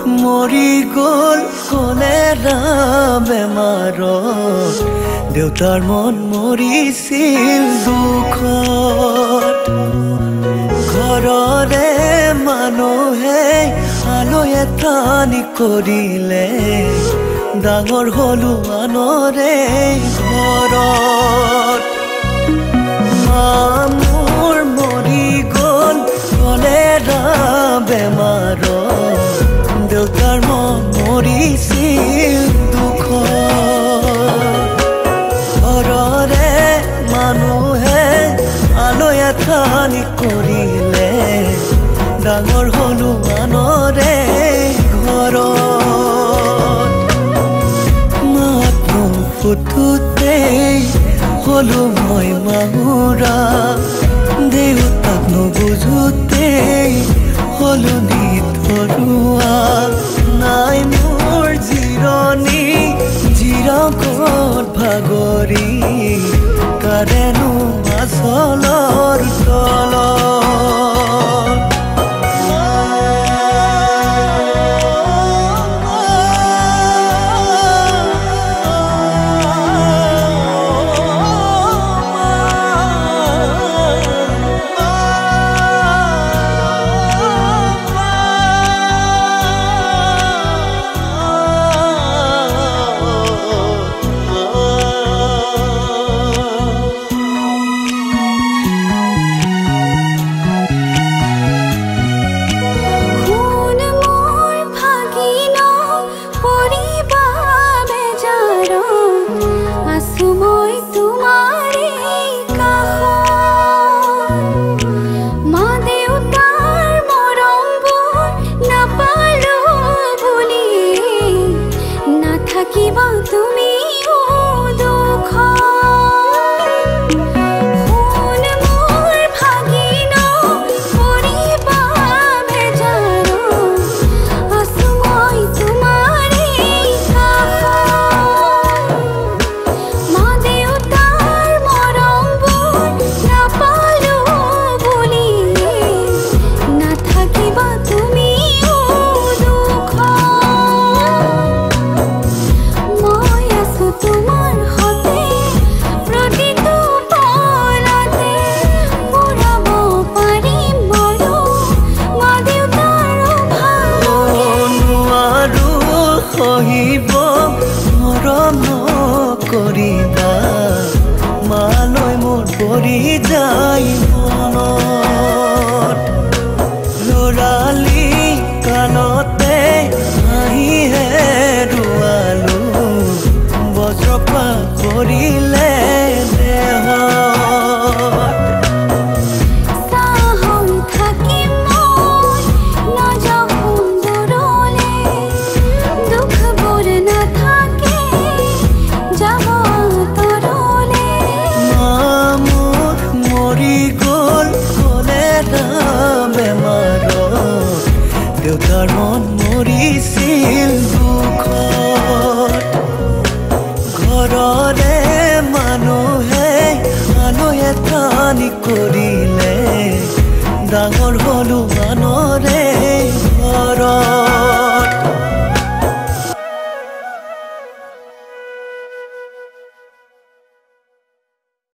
মৰি গ'ল কলেৰা বেমাৰত দেউতাৰ মন মৰিছিল দুখত ঘৰৰে মানুহে আলৈ এথানি কৰিলে ডাঙৰ হলো আনৰে ঘৰত মোৰ মৰি গ'ল কলেৰা বেমাৰত দেউতাৰ মন মৰিছিল দুখত ঘৰৰে মানুহে আলৈ এথানি কৰিলে ডাঙৰ হলো আনৰে ঘৰত মাত ফুটুতেই হলো মই মাহুৰা দেউতাক নুবুজোতেই হলো নিথৰুৱা নাই মোৰ জিৰণি জিৰকত ভাগৰি কাৰেনো আচলৰ তলত মালৈ মোৰ পৰি যায় মনত লৰালি কালতে আহিহে ৰুৱালো বজ্ৰপাত পৰিলে দেউতাৰ মন মৰিছিল দুখত ঘৰৰে মানুহে আলৈ এথানি কৰিলে ডাঙৰ হলো আনৰে